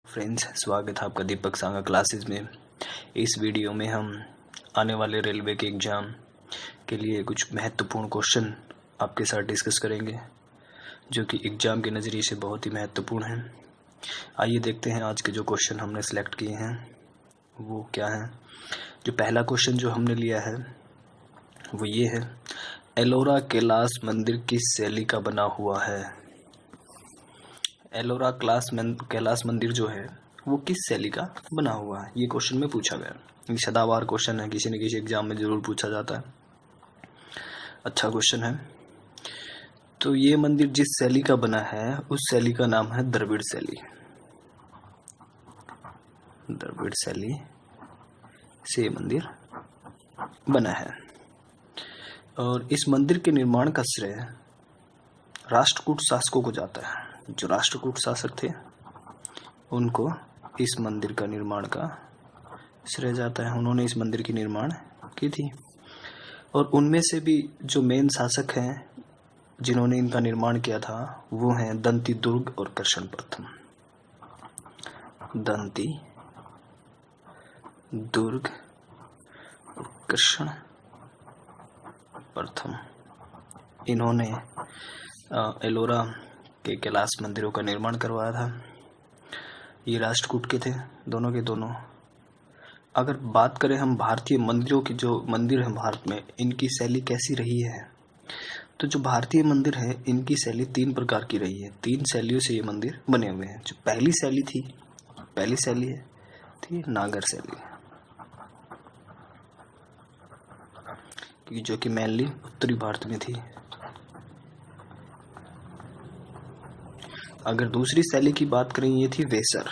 Friends, स्वागत है आपका दीपक सांगा क्लासेस में। इस वीडियो में हम आने वाले रेलवे के एग्ज़ाम के लिए कुछ महत्वपूर्ण क्वेश्चन आपके साथ डिस्कस करेंगे, जो कि एग्ज़ाम के नज़रिए से बहुत ही महत्वपूर्ण हैं। आइए देखते हैं आज के जो क्वेश्चन हमने सेलेक्ट किए हैं वो क्या हैं। जो पहला क्वेश्चन जो हमने लिया है वो ये है, एलोरा कैलाश मंदिर किस शैली का बना हुआ है। एलोरा कैलाश मंदिर जो है वो किस शैली का बना हुआ है, ये क्वेश्चन में पूछा गया। ये सदाबहार क्वेश्चन है, किसी न किसी एग्जाम में जरूर पूछा जाता है। अच्छा क्वेश्चन है। तो ये मंदिर जिस शैली का बना है उस शैली का नाम है द्रविड़ शैली। द्रविड़ शैली से ये मंदिर बना है और इस मंदिर के निर्माण का श्रेय राष्ट्रकूट शासकों को जाता है। जो राष्ट्रकूट शासक थे उनको इस मंदिर का निर्माण का श्रेय जाता है। उन्होंने इस मंदिर की निर्माण की थी और उनमें से भी जो मेन शासक हैं जिन्होंने इनका निर्माण किया था वो हैं दंती दुर्ग और कृष्ण प्रथम। दंती दुर्ग और कृष्ण प्रथम, इन्होंने एलोरा के कैलाश मंदिरों का निर्माण करवाया था। ये राष्ट्रकूट के थे दोनों के दोनों। अगर बात करें हम भारतीय मंदिरों की, जो मंदिर है भारत में, इनकी शैली कैसी रही है, तो जो भारतीय मंदिर है इनकी शैली 3 प्रकार की रही है। 3 शैलियों से ये मंदिर बने हुए हैं। जो पहली शैली थी नागर शैली, जो कि मेनली उत्तरी भारत में थी। अगर दूसरी शैली की बात करें ये थी वेसर।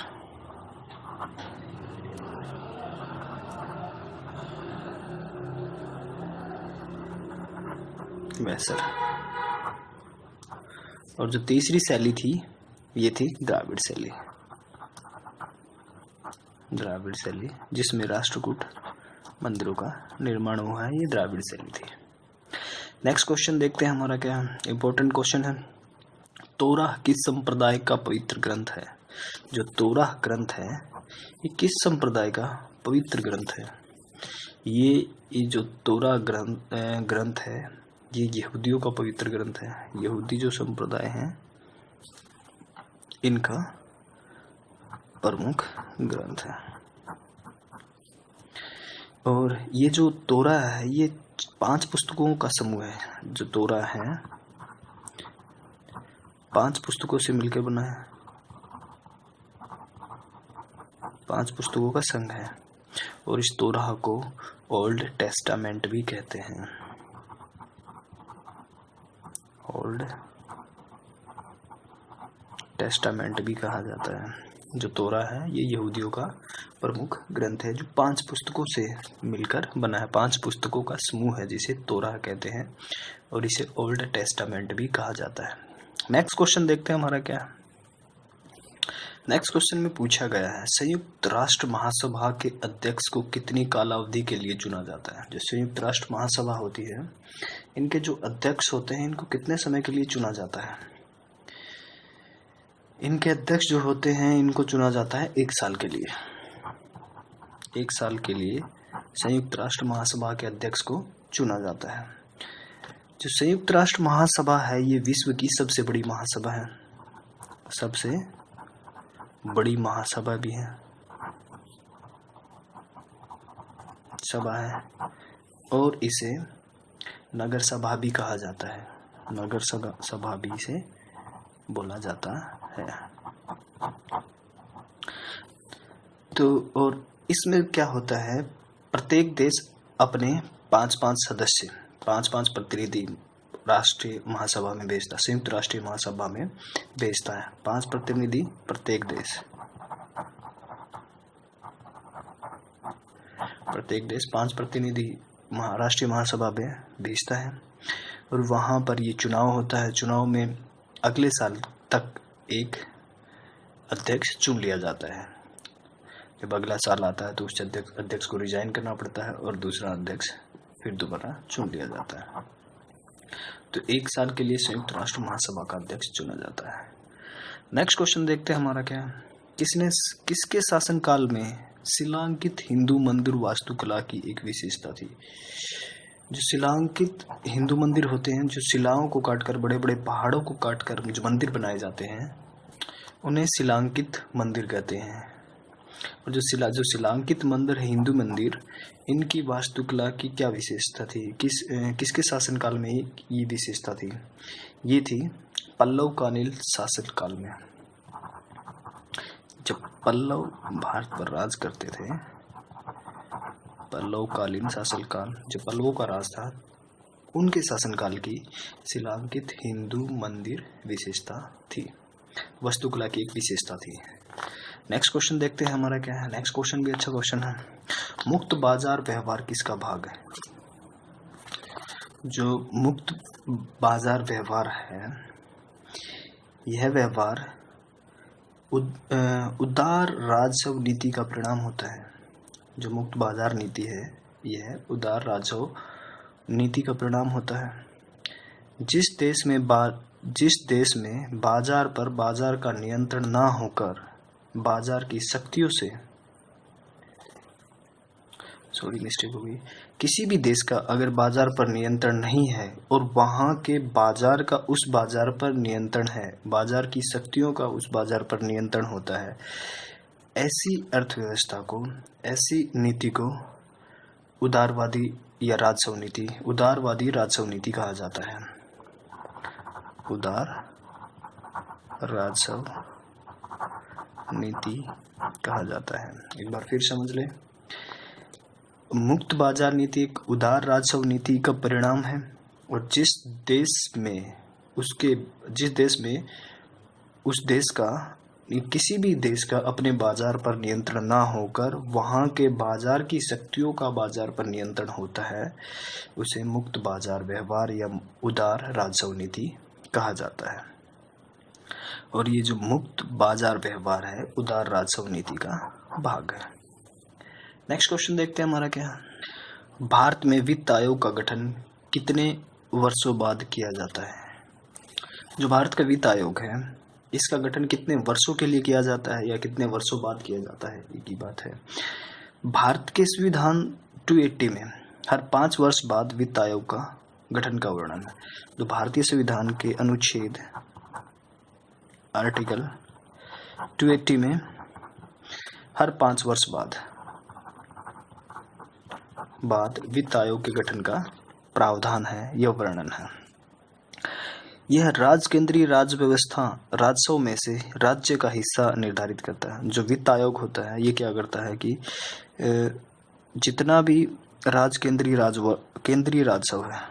और जो तीसरी शैली थी ये थी द्राविड़ शैली। द्राविड़ शैली जिसमें राष्ट्रकूट मंदिरों का निर्माण हुआ है, ये द्राविड़ शैली थी। नेक्स्ट क्वेश्चन देखते हैं हमारा क्या इंपॉर्टेंट क्वेश्चन है। तोराह किस संप्रदाय का पवित्र ग्रंथ है। जो तोराह ग्रंथ है ये किस संप्रदाय का पवित्र ग्रंथ है। ये जो तोराह ग्रंथ है ये यहूदियों का पवित्र ग्रंथ है। यहूदी जो संप्रदाय है इनका प्रमुख ग्रंथ है। और ये जो तोराह है ये 5 पुस्तकों का समूह है। जो तोराह है 5 पुस्तकों से मिलकर बना है। 5 पुस्तकों का संघ है और इस तोराह को ओल्ड टेस्टामेंट भी कहते हैं। ओल्ड टेस्टामेंट भी कहा जाता है। जो तोराह है ये यहूदियों का प्रमुख ग्रंथ है जो 5 पुस्तकों से मिलकर बना है। 5 पुस्तकों का समूह है जिसे तोराह कहते हैं और इसे ओल्ड टेस्टामेंट भी कहा जाता है। नेक्स्ट क्वेश्चन देखते हैं हमारा क्या। नेक्स्ट क्वेश्चन में पूछा गया है, संयुक्त राष्ट्र महासभा के अध्यक्ष को कितनी कालावधि के लिए चुना जाता है। जो संयुक्त राष्ट्र महासभा होती है इनके जो अध्यक्ष होते हैं इनको कितने समय के लिए चुना जाता है। इनके अध्यक्ष जो होते हैं इनको चुना जाता है 1 साल के लिए। 1 साल के लिए संयुक्त राष्ट्र महासभा के अध्यक्ष को चुना जाता है। जो संयुक्त राष्ट्र महासभा है ये विश्व की सबसे बड़ी महासभा है। सबसे बड़ी महासभा भी है, सभा है, और इसे नगर सभा भी कहा जाता है। नगर सभा भी इसे बोला जाता है। तो और इसमें क्या होता है, प्रत्येक देश अपने 5-5 सदस्य, 5-5 प्रतिनिधि राष्ट्रीय महासभा में भेजता है। संयुक्त राष्ट्रीय महासभा में भेजता है 5 प्रतिनिधि प्रत्येक देश। प्रत्येक देश 5 प्रतिनिधि राष्ट्रीय महासभा में भेजता है और वहाँ पर ये चुनाव होता है। चुनाव में अगले साल तक एक अध्यक्ष चुन लिया जाता है। जब अगला साल आता है तो उस अध्यक्ष को रिजाइन करना पड़ता है और दूसरा अध्यक्ष फिर दोबारा चुन लिया जाता है। तो 1 साल के लिए संयुक्त राष्ट्र महासभा का अध्यक्ष चुना जाता है। नेक्स्ट क्वेश्चन देखते हैं हमारा क्या है। किसके शासनकाल में शिलांकित हिंदू मंदिर वास्तुकला की एक विशेषता थी? जो शिलांकित हिंदू मंदिर होते हैं, जो शिलाओं को काटकर, बड़े बड़े पहाड़ों को काटकर जो मंदिर बनाए जाते हैं, उन्हें शिलांकित मंदिर कहते हैं। और जो शिलांकित मंदिर है, हिंदू मंदिर, इनकी वास्तुकला की क्या विशेषता थी? किसके शासनकाल में ये विशेषता थी? ये थी पल्लव कालीन शासनकाल में। जब पल्लव भारत पर राज करते थे, पल्लव कालीन शासनकाल, जब पल्लवों का राज था, उनके शासनकाल की शिलांकित हिंदू मंदिर विशेषता थी, वास्तुकला की एक विशेषता थी। नेक्स्ट क्वेश्चन देखते हैं हमारा क्या है। नेक्स्ट क्वेश्चन भी अच्छा क्वेश्चन है। मुक्त बाजार व्यवहार किसका भाग है? जो मुक्त बाजार व्यवहार है, यह व्यवहार उदार राजस्व नीति का परिणाम होता है। जो मुक्त बाजार नीति है, यह उदार राजस्व नीति का परिणाम होता है। जिस देश में बाजार पर बाजार का नियंत्रण ना होकर बाजार की शक्तियों से, मिस्टेक हो गई, किसी भी देश का अगर बाजार पर नियंत्रण नहीं है और वहां के बाजार का उस बाजार पर नियंत्रण है, बाजार की शक्तियों का उस बाजार पर नियंत्रण होता है, ऐसी अर्थव्यवस्था को, ऐसी नीति को उदारवादी या राजस्व नीति, उदारवादी राजस्व नीति कहा जाता है। उदार राजस्व नीति कहा जाता है। एक बार फिर समझ ले, मुक्त बाजार नीति एक उदार राजस्व नीति का परिणाम है, और जिस देश में उस देश का, किसी भी देश का अपने बाजार पर नियंत्रण ना होकर वहां के बाजार की शक्तियों का बाजार पर नियंत्रण होता है, उसे मुक्त बाजार व्यवहार या उदार राजस्व नीति कहा जाता है। और ये जो मुक्त बाजार व्यवहार है, उदार राजस्व नीति का भाग है। नेक्स्ट क्वेश्चन देखते हैं हमारा क्या। भारत में वित्त आयोग का गठन कितने वर्षों बाद किया जाता है? जो भारत का वित्त आयोग है, इसका गठन कितने वर्षों के लिए किया जाता है या कितने वर्षों बाद किया जाता है, एक ही बात है। भारत के संविधान 280 में हर 5 वर्ष बाद वित्त आयोग का गठन का वर्णन है। जो भारतीय संविधान के अनुच्छेद आर्टिकल 280 में हर 5 वर्ष बाद वित्त आयोग के गठन का प्रावधान है, यह वर्णन है। यह केंद्रीय राज्य व्यवस्था राजस्व में से राज्य का हिस्सा निर्धारित करता है। जो वित्त आयोग होता है, ये क्या करता है कि जितना भी केंद्रीय राजस्व है,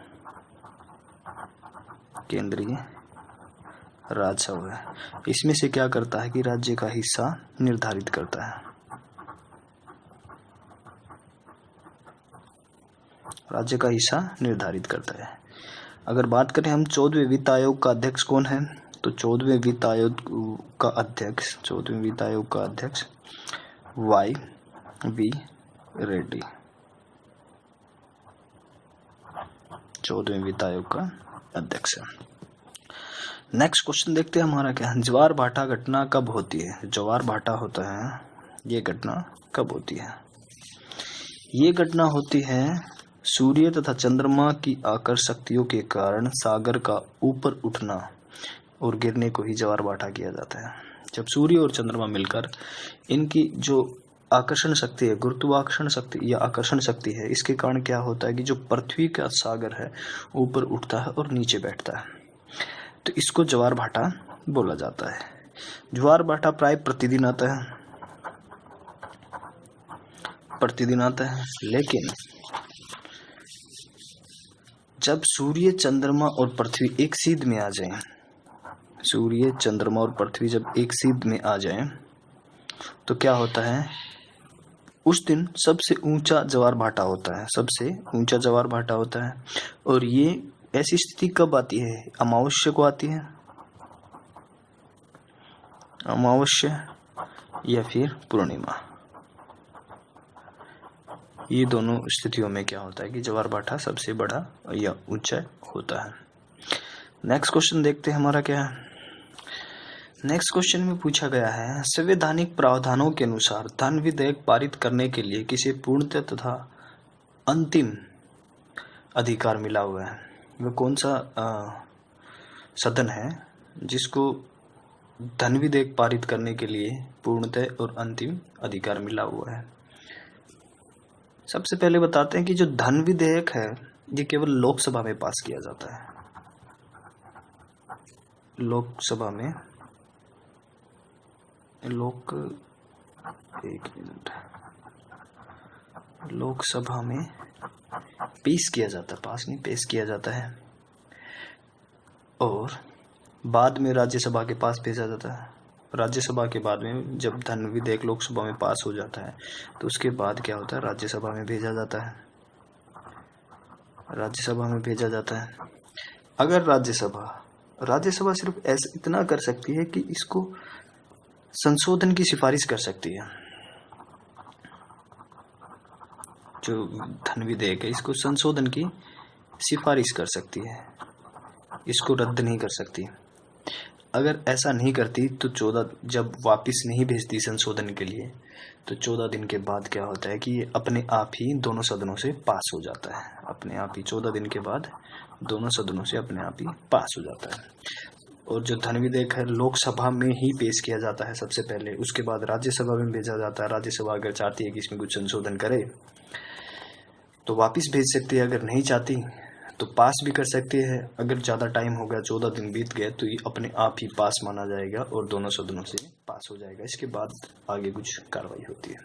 केंद्रीय राजस्व है, इसमें से क्या करता है कि राज्य का हिस्सा निर्धारित करता है। राज्य का हिस्सा निर्धारित करता है। अगर बात करें हम 14वें वित्त आयोग का अध्यक्ष कौन है, तो 14वें वित्त आयोग का अध्यक्ष Y.V. रेड्डी, 14वें वित्त आयोग का अध्यक्ष है। नेक्स्ट क्वेश्चन देखते हैं हमारा क्या है। ज्वार भाटा घटना कब होती है? ज्वार भाटा होता है, ये घटना कब होती है? ये घटना होती है सूर्य तथा चंद्रमा की आकर्षक शक्तियों के कारण सागर का ऊपर उठना और गिरने को ही ज्वार भाटा किया जाता है। जब सूर्य और चंद्रमा मिलकर इनकी जो आकर्षण शक्ति है, गुरुत्वाकर्षण शक्ति या आकर्षण शक्ति है, इसके कारण क्या होता है कि जो पृथ्वी का सागर है ऊपर उठता है और नीचे बैठता है, तो इसको ज्वार भाटा बोला जाता है। ज्वार भाटा प्राय प्रतिदिन आता है, लेकिन जब सूर्य चंद्रमा और पृथ्वी एक सीध में आ जाएं, सूर्य चंद्रमा और पृथ्वी जब एक सीध में आ जाएं, तो क्या होता है, उस दिन सबसे ऊंचा ज्वार भाटा होता है, सबसे ऊंचा ज्वार भाटा होता है। और ये ऐसी स्थिति कब आती है? अमावस्या को आती है, अमावस्या या फिर पूर्णिमा। ये दोनों स्थितियों में क्या होता है कि ज्वार भाटा सबसे बड़ा या ऊंचा होता है। नेक्स्ट क्वेश्चन देखते हैं हमारा क्या है। नेक्स्ट क्वेश्चन में पूछा गया है, संवैधानिक प्रावधानों के अनुसार धन विधेयक पारित करने के लिए किसे पूर्णतः तथा अंतिम अधिकार मिला हुआ है? वह कौन सा सदन है जिसको धन विधेयक पारित करने के लिए पूर्णतः और अंतिम अधिकार मिला हुआ है? सबसे पहले बताते हैं कि जो धन विधेयक है ये केवल लोकसभा में पास किया जाता है। लोकसभा में लोकसभा में पेश किया जाता है, पास नहीं पेश किया जाता है, और बाद में राज्यसभा के पास भेजा जाता है। राज्यसभा के बाद में जब धन विधेयक लोकसभा में पास हो जाता है तो उसके बाद क्या होता है, राज्यसभा में भेजा जाता है। राज्यसभा में भेजा जाता है। अगर राज्यसभा सिर्फ ऐसा इतना कर सकती है कि इसको संशोधन की सिफारिश कर सकती है। जो धन विधेयक है इसको संशोधन की सिफारिश कर सकती है, इसको रद्द नहीं कर सकती। अगर ऐसा नहीं करती तो 14 जब वापस नहीं भेजती संशोधन के लिए तो 14 दिन के बाद क्या होता है कि ये अपने आप ही दोनों सदनों से पास हो जाता है। अपने आप ही 14 दिन के बाद दोनों सदनों से अपने आप ही पास हो जाता है। और जो धन विधेयक है लोकसभा में ही पेश किया जाता है सबसे पहले, उसके बाद राज्यसभा में भेजा जाता है। राज्यसभा अगर चाहती है कि इसमें कुछ संशोधन करे तो वापस भेज सकती है, अगर नहीं चाहती तो पास भी कर सकती है। अगर ज़्यादा टाइम हो गया, 14 दिन बीत गए, तो ये अपने आप ही पास माना जाएगा और दोनों सदनों से पास हो जाएगा। इसके बाद आगे कुछ कार्रवाई होती है।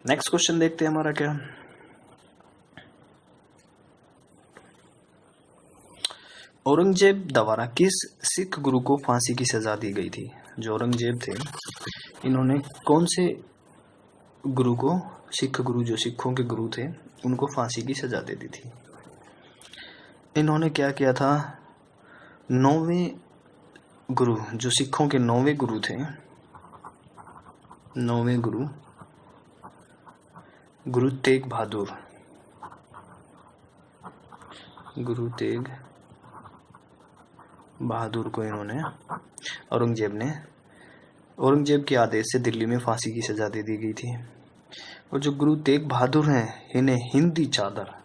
नेक्स्ट क्वेश्चन देखते हैं हमारा क्या। औरंगजेब द्वारा किस सिख गुरु को फांसी की सजा दी गई थी? जो औरंगजेब थे इन्होंने कौन से गुरु को, सिख गुरु जो सिखों के गुरु थे, उनको फांसी की सजा दे दी थी? इन्होंने क्या किया था, 9वें गुरु जो सिखों के 9वें गुरु थे, 9वें गुरु तेग बहादुर, गुरु तेग बहादुर को इन्होंने औरंगजेब के आदेश से दिल्ली में फांसी की सजा दे दी गई थी। और जो गुरु तेग बहादुर हैं इन्हें हिंदी चादर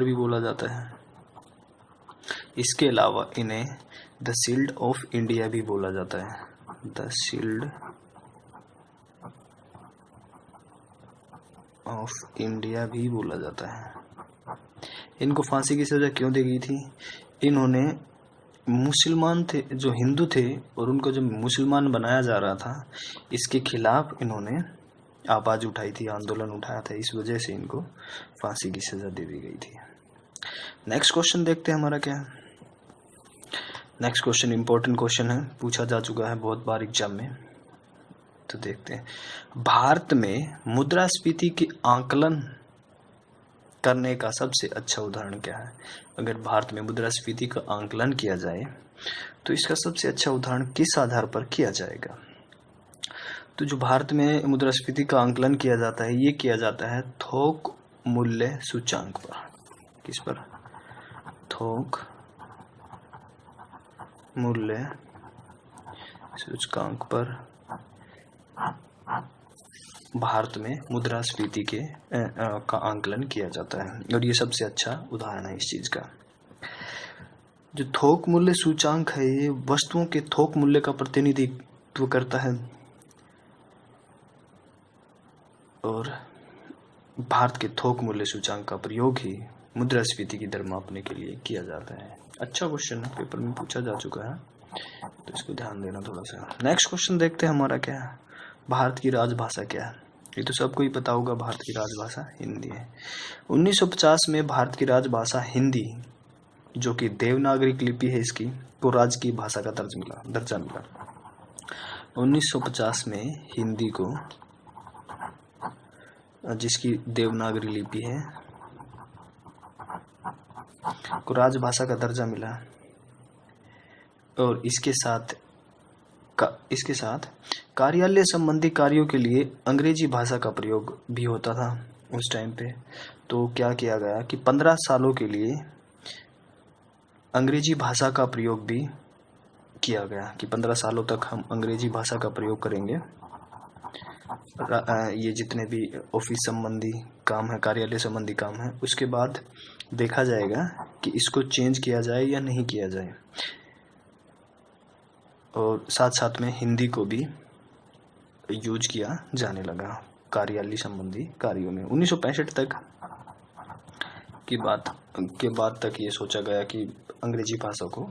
भी बोला जाता है। इसके अलावा इन्हें द शील्ड ऑफ इंडिया भी बोला जाता है। द शील्ड ऑफ इंडिया भी बोला जाता है। इनको फांसी की सजा क्यों दी गई थी? इन्होंने मुसलमान थे, जो हिंदू थे, और उनको जब मुसलमान बनाया जा रहा था इसके खिलाफ इन्होंने आवाज उठाई थी, आंदोलन उठाया था, इस वजह से इनको फांसी की सजा दे दी गई थी। नेक्स्ट क्वेश्चन देखते हैं हमारा क्या है। नेक्स्ट क्वेश्चन इंपॉर्टेंट क्वेश्चन है, पूछा जा चुका है बहुत बार एग्जाम में, तो देखते हैं। भारत में मुद्रास्फीति के आंकलन करने का सबसे अच्छा उदाहरण क्या है? अगर भारत में मुद्रास्फीति का आंकलन किया जाए तो इसका सबसे अच्छा उदाहरण किस आधार पर किया जाएगा? तो जो भारत में मुद्रास्फीति का आंकलन किया जाता है, ये किया जाता है थोक मूल्य सूचांक पर। किस पर? थोक मूल्य सूचकांक पर भारत में मुद्रास्फीति का आंकलन किया जाता है, और ये सबसे अच्छा उदाहरण है इस चीज का। जो थोक मूल्य सूचांक है ये वस्तुओं के थोक मूल्य का प्रतिनिधित्व करता है, और भारत के थोक मूल्य सूचांक का प्रयोग ही मुद्रास्फीति की दर मापने के लिए किया जाता है। अच्छा क्वेश्चन है, पेपर में पूछा जा चुका है, तो इसको ध्यान देना थोड़ा सा। नेक्स्ट क्वेश्चन देखते हैं हमारा क्या है। भारत की राजभाषा क्या है? ये तो सबको ही पता होगा, भारत की राजभाषा हिंदी है। 1950 में भारत की राजभाषा हिंदी, जो कि देवनागरी लिपि है इसकी, को राज्य की भाषा का दर्जा मिला। 1950 में हिंदी को, जिसकी देवनागरी लिपि है, को राजभाषा का दर्जा मिला। और इसके साथ कार्यालय संबंधी कार्यों के लिए अंग्रेजी भाषा का प्रयोग भी होता था उस टाइम पे। तो क्या किया गया कि 15 सालों के लिए अंग्रेजी भाषा का प्रयोग भी किया गया कि 15 सालों तक हम अंग्रेजी भाषा का प्रयोग करेंगे। ये जितने भी ऑफिस संबंधी काम है, कार्यालय संबंधी काम है, उसके बाद देखा जाएगा कि इसको चेंज किया जाए या नहीं किया जाए। और साथ साथ में हिंदी को भी यूज किया जाने लगा कार्यालय संबंधी कार्यों में। 1965 तक की बात के बाद तक ये सोचा गया कि अंग्रेजी भाषा को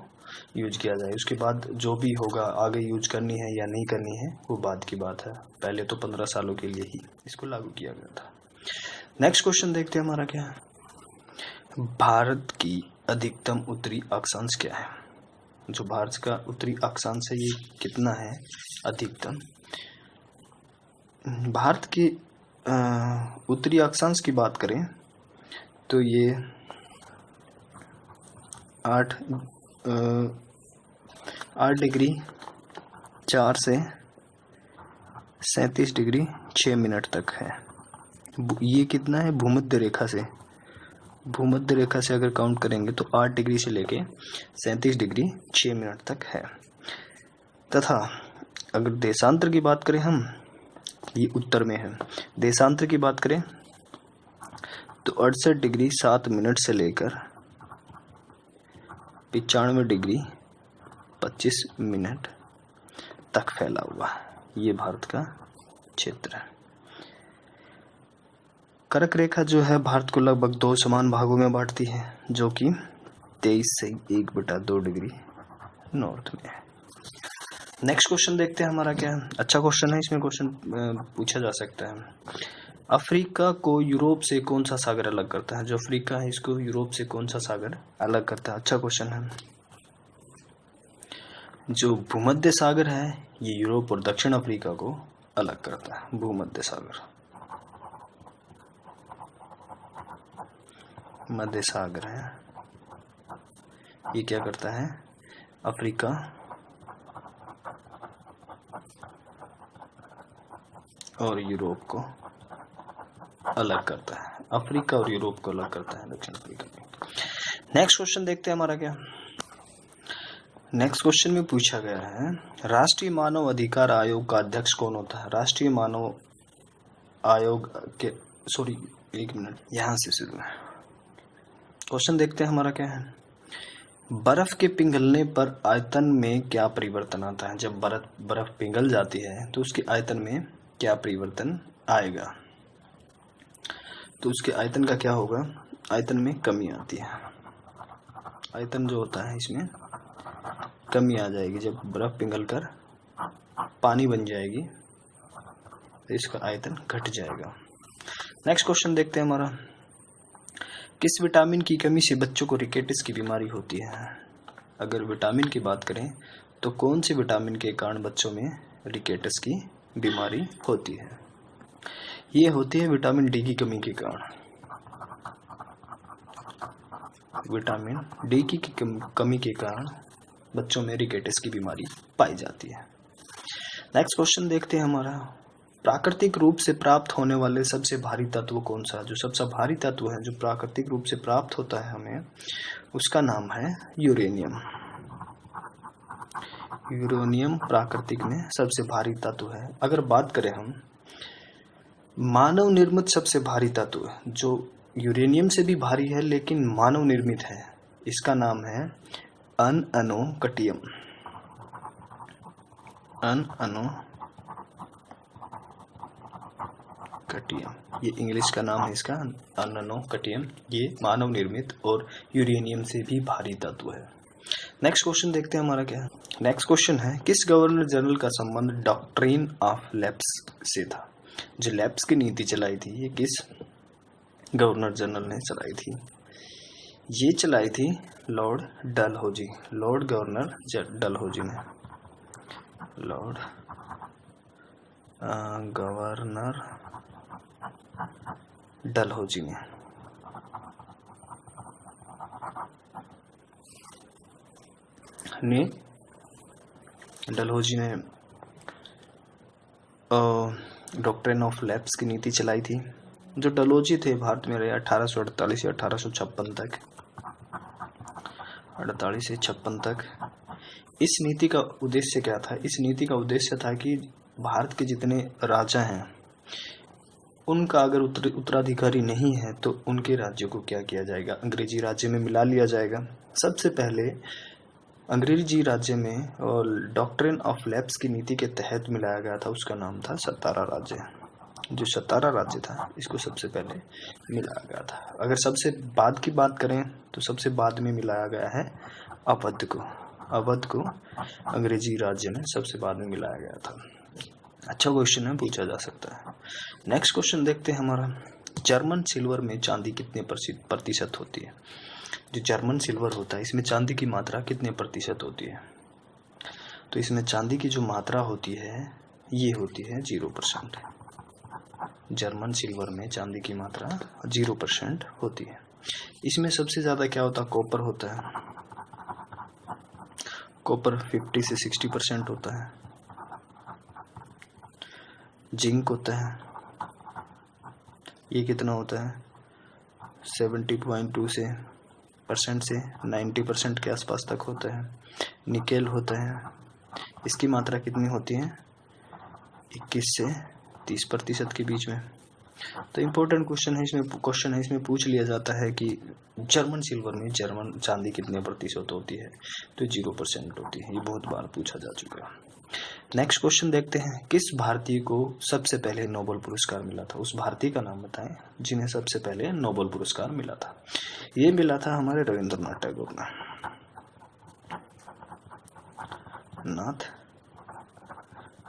यूज किया जाए। उसके बाद जो भी होगा आगे यूज करनी है या नहीं करनी है वो बाद की बात है। पहले तो 15 सालों के लिए ही इसको लागू किया गया था। नेक्स्ट क्वेश्चन देखते हैं हमारा क्या है। भारत की अधिकतम उत्तरी अक्षांश क्या है? जो भारत का उत्तरी अक्षांश है ये कितना है अधिकतम? भारत की उत्तरी अक्षांश की बात करें तो ये 8 डिग्री 4 से 37 डिग्री 6 मिनट तक है। ये कितना है भूमध्य रेखा से? भूमध्य रेखा से अगर काउंट करेंगे तो 8 डिग्री से लेके 37 डिग्री 6 मिनट तक है। तथा अगर देशांतर की बात करें हम, ये उत्तर में है। देशांतर की बात करें तो 68 डिग्री 7 मिनट से लेकर 95 डिग्री 25 मिनट तक फैला हुआ ये भारत का क्षेत्र है। कर्क रेखा जो है भारत को लगभग 2 समान भागों में बांटती है, जो कि 23 से 1/2 डिग्री नॉर्थ में है। नेक्स्ट क्वेश्चन देखते हैं हमारा क्या है। अच्छा क्वेश्चन है, इसमें क्वेश्चन पूछा जा सकता है। अफ्रीका को यूरोप से कौन सा सागर अलग करता है? जो अफ्रीका है इसको यूरोप से कौन सा सागर अलग करता है? अच्छा क्वेश्चन है। जो भूमध्य सागर है ये यूरोप और दक्षिण अफ्रीका को अलग करता है। भूमध्य सागर, मध्य सागर है, ये क्या करता है? अफ्रीका और यूरोप को अलग करता है। अफ्रीका और यूरोप को अलग करता है दक्षिण अफ्रीका में। नेक्स्ट क्वेश्चन देखते हैं हमारा क्या। नेक्स्ट क्वेश्चन में पूछा गया है राष्ट्रीय मानव अधिकार आयोग का अध्यक्ष कौन होता है? राष्ट्रीय मानव आयोग के एक मिनट यहां से शुरू है। क्वेश्चन देखते हैं हमारा क्या है। बर्फ के पिघलने पर आयतन में क्या परिवर्तन आता है? जब बर्फ पिघल जाती है तो उसके आयतन में क्या परिवर्तन आएगा? तो उसके आयतन का क्या होगा? आयतन में कमी आती है। आयतन जो होता है इसमें कमी आ जाएगी। जब बर्फ पिघलकर पानी बन जाएगी तो इसका आयतन घट जाएगा। नेक्स्ट क्वेश्चन देखते हैं हमारा। किस विटामिन की कमी से बच्चों को रिकेटिस की बीमारी होती है? अगर विटामिन की बात करें तो कौन सी विटामिन के कारण बच्चों में रिकेटिस की बीमारी होती है? ये होती है विटामिन डी की कमी के कारण। विटामिन डी की कमी के कारण बच्चों में रिकेटिस की बीमारी पाई जाती है। नेक्स्ट क्वेश्चन देखते हैं हमारा। प्राकृतिक रूप से प्राप्त होने वाले सबसे भारी तत्व कौन सा? जो सबसे भारी तत्व है जो प्राकृतिक रूप से प्राप्त होता है हमें, उसका नाम है यूरेनियम। यूरेनियम प्राकृतिक में सबसे भारी तत्व है। अगर बात करें हम मानव निर्मित सबसे भारी तत्व जो यूरेनियम से भी भारी है लेकिन मानव निर्मित है, इसका नाम है अनअनोकटियम। कटियम, ये इंग्लिश का नाम है इसका, अनअनोकटियम। ये मानव निर्मित और यूरेनियम से भी भारी तत्व है। नेक्स्ट क्वेश्चन देखते हैं हमारा क्या है। नेक्स्ट क्वेश्चन है किस गवर्नर जनरल का संबंध डॉक्ट्रिन ऑफ लैप्स से था? जो लैप्स की नीति चलाई थी ये किस गवर्नर जनरल ने चलाई थी? ये चलाई थी Lord Dalhousie. Lord governor Dalhousie ने, लॉर्ड गवर्नर डलहौजी ने डॉक्ट्रिन ऑफ लैप्स की नीति चलाई थी। जो डलहौजी थे भारत में रहे 1848 या 1856 तक। 48 से 56 तक। इस नीति का उद्देश्य क्या था? इस नीति का उद्देश्य था कि भारत के जितने राजा हैं उनका अगर उत्तराधिकारी नहीं है तो उनके राज्यों को क्या किया जाएगा? अंग्रेजी राज्य में मिला लिया जाएगा। सबसे पहले अंग्रेजी राज्य में और डॉक्ट्रिन ऑफ लैप्स की नीति के तहत मिलाया गया था, उसका नाम था सतारा राज्य। जो सतारा राज्य था इसको सबसे पहले मिलाया गया था। अगर सबसे बाद की बात करें तो सबसे बाद में मिलाया गया है अवध को। अवध को अंग्रेजी राज्य में सबसे बाद में मिलाया गया था। अच्छा क्वेश्चन है, पूछा जा सकता है। नेक्स्ट क्वेश्चन देखते हैं हमारा, जर्मन सिल्वर में चांदी कितने प्रतिशत होती है? जो जर्मन सिल्वर होता है इसमें चांदी की मात्रा कितने प्रतिशत होती है? तो इसमें चांदी की जो मात्रा होती है ये होती है 0%। जर्मन सिल्वर में चांदी की मात्रा 0% होती है। इसमें सबसे ज्यादा क्या होता है? कॉपर होता है। कॉपर 50 से 60% होता है। जिंक होता है, ये कितना होता है? 70.2 से 90% के आसपास तक होता है। निकेल होता है, इसकी मात्रा कितनी होती है? 21 से 30% के बीच में। तो इम्पोर्टेंट क्वेश्चन है इसमें पूछ लिया जाता है कि जर्मन सिल्वर में जर्मन चांदी कितने प्रतिशत होती है? तो 0% होती है। ये बहुत बार पूछा जा चुका है। नेक्स्ट क्वेश्चन देखते हैं, किस भारतीय को सबसे पहले नोबेल पुरस्कार मिला था? उस भारतीय का नाम बताएं जिन्हें सबसे पहले नोबेल पुरस्कार मिला था। ये मिला था हमारे रविंद्रनाथ टैगोर ने। नाथ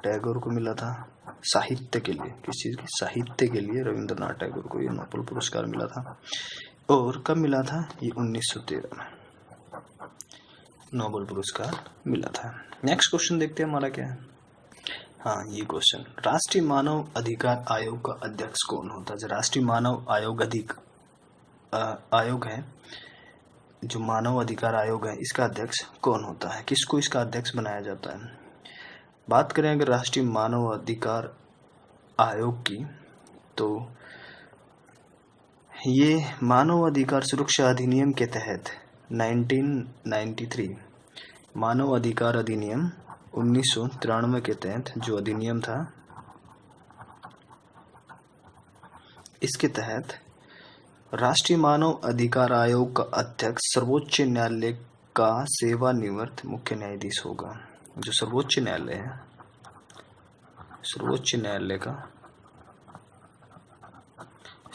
टैगोर को मिला था साहित्य के लिए। किस चीज के? साहित्य के लिए रविंद्रनाथ टैगोर को ये नोबेल पुरस्कार मिला था। और कब मिला था? ये 1913 में नोबेल पुरस्कार मिला था। नेक्स्ट क्वेश्चन देखते हैं हमारा क्या है। हाँ, ये क्वेश्चन, राष्ट्रीय मानव अधिकार आयोग का अध्यक्ष कौन होता है? जो राष्ट्रीय मानव आयोग है, जो मानव अधिकार आयोग है, इसका अध्यक्ष कौन होता है? किसको इसका अध्यक्ष बनाया जाता है? बात करें अगर राष्ट्रीय मानव अधिकार आयोग की, तो ये मानव अधिकार सुरक्षा अधिनियम के तहत 1993 मानव अधिकार अधिनियम 1993 के तहत जो अधिनियम था, इसके तहत राष्ट्रीय मानव अधिकार आयोग का अध्यक्ष सर्वोच्च न्यायालय का सेवानिवृत्त मुख्य न्यायाधीश होगा। जो सर्वोच्च न्यायालय है, सर्वोच्च न्यायालय का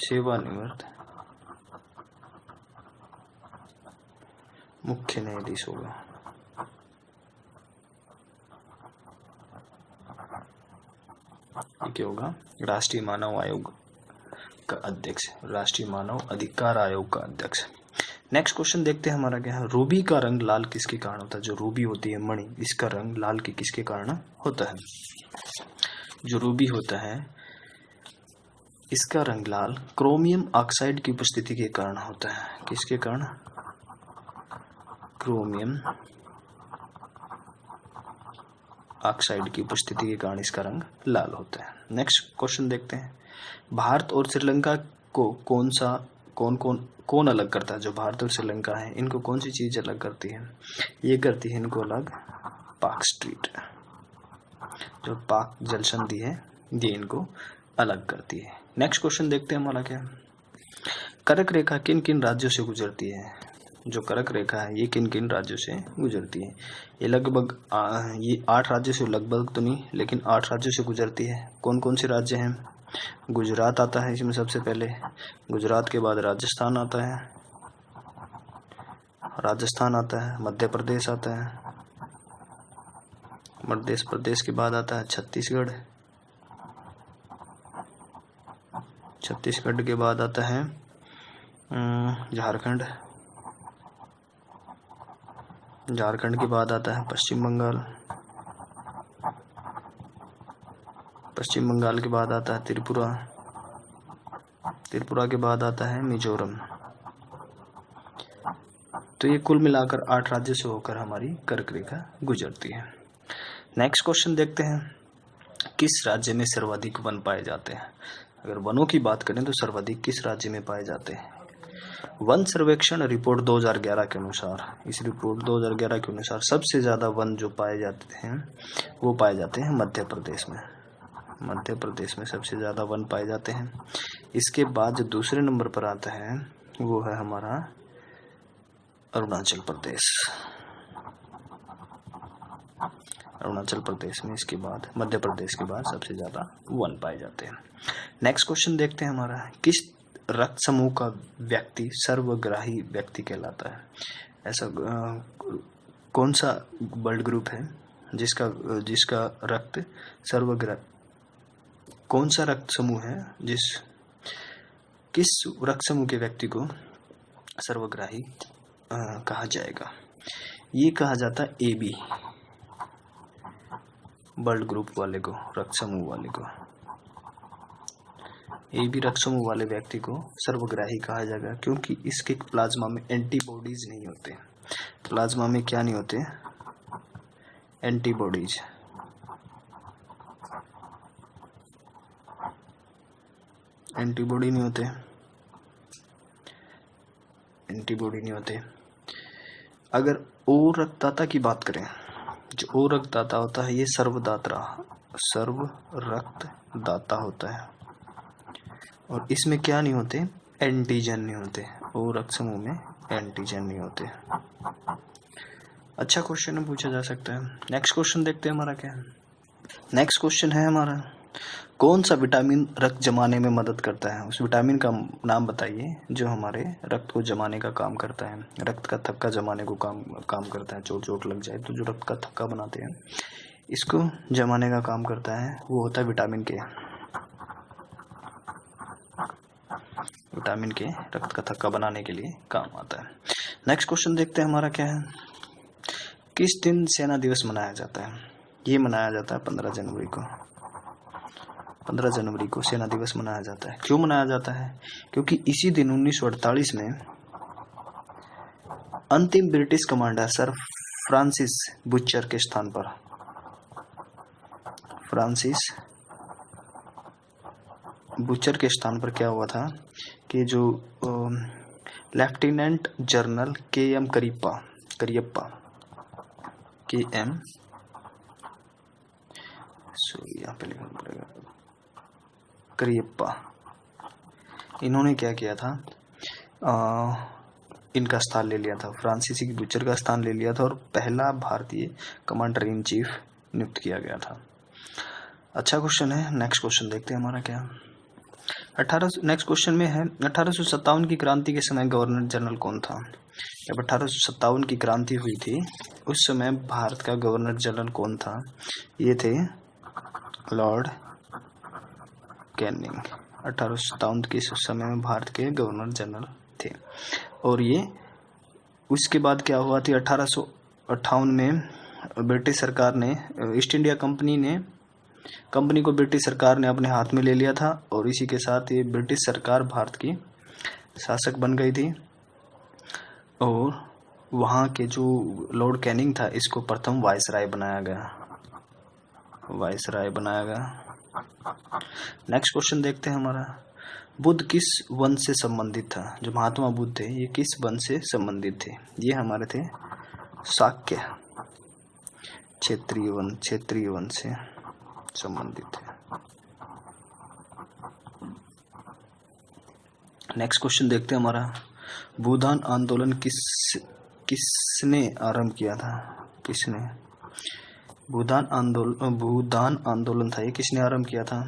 सेवानिवृत्त मुख्य न्यायाधीश होगा। ये क्या होगा? राष्ट्रीय मानव आयोग का अध्यक्ष, राष्ट्रीय मानव अधिकार आयोग का अध्यक्ष। नेक्स्ट क्वेश्चन देखते हैं हमारा क्या है। रूबी का रंग लाल किसके कारण होता है? जो रूबी होती है मणि, इसका रंग लाल किसके कारण होता है? जो रूबी होता है इसका रंग लाल क्रोमियम ऑक्साइड की उपस्थिति के कारण होता है। किसके कारण? क्रोमियम ऑक्साइड की उपस्थिति के कारण इसका रंग लाल होता है। नेक्स्ट क्वेश्चन देखते हैं, भारत और श्रीलंका को कौन अलग करता है? जो भारत और श्रीलंका है, इनको कौन सी चीज अलग करती है? ये करती है इनको अलग पाक स्ट्रीट, जो पाक जल संधि है, ये इनको अलग करती है। नेक्स्ट क्वेश्चन देखते हैं हमारा क्या, कर्क रेखा किन किन राज्यों से गुजरती है? जो कर्क रेखा है ये किन किन राज्यों से गुजरती है? ये लगभग ये 8 राज्यों से, लगभग तो नहीं लेकिन 8 राज्यों से गुजरती है। कौन कौन से राज्य हैं? गुजरात आता है इसमें सबसे पहले, गुजरात के बाद राजस्थान आता है, मध्य प्रदेश आता है, मध्य प्रदेश के बाद आता है छत्तीसगढ़, छत्तीसगढ़ के बाद आता है झारखंड, झारखंड के बाद आता है पश्चिम बंगाल, पश्चिम बंगाल के बाद आता है त्रिपुरा, त्रिपुरा के बाद आता है मिजोरम। तो ये कुल मिलाकर 8 राज्यों से होकर हमारी कर्क रेखा गुजरती है। नेक्स्ट क्वेश्चन देखते हैं, किस राज्य में सर्वाधिक वन पाए जाते हैं? अगर वनों की बात करें तो सर्वाधिक किस राज्य में पाए जाते हैं? वन सर्वेक्षण रिपोर्ट 2011 के अनुसार, इस रिपोर्ट 2011 के अनुसार सबसे ज़्यादा वन जो पाए जाते हैं वो पाए जाते हैं मध्य प्रदेश में। मध्य प्रदेश में सबसे ज़्यादा वन पाए जाते हैं। इसके बाद जो दूसरे नंबर पर आता है वो है हमारा अरुणाचल प्रदेश। अरुणाचल प्रदेश में इसके बाद मध्य प्रदेश के बाद सबसे ज़्यादा वन पाए जाते हैं। नेक्स्ट क्वेश्चन देखते हैं हमारा, किस रक्त समूह का व्यक्ति सर्वग्राही व्यक्ति कहलाता है? ऐसा कौन सा ब्लड ग्रुप है जिसका रक्त कौन सा रक्त समूह है किस रक्त समूह के व्यक्ति को सर्वग्राही कहा जाएगा? ये कहा जाता है AB ब्लड ग्रुप वाले को, रक्त समूह वाले को। AB रक्त समूह वाले व्यक्ति को सर्वग्राही कहा जाएगा क्योंकि इसके प्लाज्मा में एंटीबॉडीज नहीं होते। प्लाज्मा में क्या नहीं होते? एंटीबॉडीज। एंटीबॉडी नहीं होते, एंटीबॉडी नहीं होते। अगर O रक्तदाता की बात करें, जो O रक्तदाता होता है ये सर्व रक्तदाता होता है और इसमें क्या नहीं होते? एंटीजन नहीं होते। O रक्त समूह में एंटीजन नहीं होते। अच्छा क्वेश्चन पूछा जा सकता है। नेक्स्ट क्वेश्चन देखते हैं हमारा क्या है। नेक्स्ट क्वेश्चन है हमारा, कौन सा विटामिन रक्त जमाने में मदद करता है? उस विटामिन का नाम बताइए जो हमारे रक्त को जमाने का काम करता है, रक्त का थक्का जमाने को काम करता है। चोट लग जाए तो जो रक्त का थक्का बनाते हैं इसको जमाने का काम करता है, वो होता है विटामिन के। विटामिन के रक्त का थक्का बनाने के लिए काम आता है। नेक्स्ट क्वेश्चन देखते हैं हमारा क्या है, किस दिन सेना दिवस मनाया जाता है? ये मनाया जाता है 15 जनवरी को। 15 जनवरी को सेना दिवस मनाया जाता है। क्यों मनाया जाता है? क्योंकि इसी दिन 1948 में अंतिम British commander sir Francis butcher के स्थान पर, फ्रांसिस बुचर के स्थान पर क्या हुआ था कि जो लेफ्टिनेंट जनरल KM करियप्पा यहाँ पे लिखना पड़ेगा, करियप्पा, इन्होंने क्या किया था, इनका स्थान ले लिया था, फ्रांसीसी बुचर का स्थान ले लिया था और पहला भारतीय कमांडर इन चीफ नियुक्त किया गया था। अच्छा क्वेश्चन है। नेक्स्ट क्वेश्चन देखते हैं हमारा क्या। नेक्स्ट क्वेश्चन में है 1857 की क्रांति के समय गवर्नर जनरल कौन था? जब 1857 की क्रांति हुई थी उस समय भारत का गवर्नर जनरल कौन था? ये थे लॉर्ड कैनिंग। 1857 के समय में भारत के गवर्नर जनरल थे। और ये उसके बाद क्या हुआ थी, 1858 में ब्रिटिश सरकार ने, ईस्ट इंडिया कंपनी को ब्रिटिश सरकार ने अपने हाथ में ले लिया था और इसी के साथ ये ब्रिटिश सरकार भारत की शासक बन गई थी। और वहाँ के जो लॉर्ड कैनिंग था इसको प्रथम वायसराय बनाया गया। नेक्स्ट क्वेश्चन देखते हैं हमारा, बुद्ध किस वंश से संबंधित था? जो महात्मा बुद्ध थे ये किस वंश से संबंधित थे? ये हमारे थे शाक्य, क्षेत्रीय वंश से संबंधित थे। नेक्स्ट क्वेश्चन देखते हैं हमारा, भूदान आंदोलन किसने आरंभ किया था? किसने? भूदान आंदोलन था, ये किसने आरंभ किया था?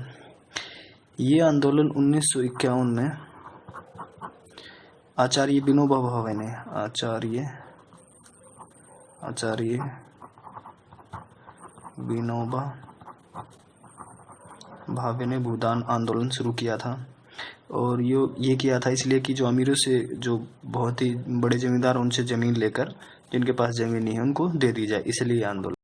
ये आंदोलन 1951 में आचार्य विनोबा भावे ने, आचार्य विनोबा भावे ने भूदान आंदोलन शुरू किया था। और ये किया था इसलिए कि जो अमीरों से, जो बहुत ही बड़े जमींदार उनसे ज़मीन लेकर जिनके पास ज़मीन नहीं है उनको दे दी जाए, इसलिए आंदोलन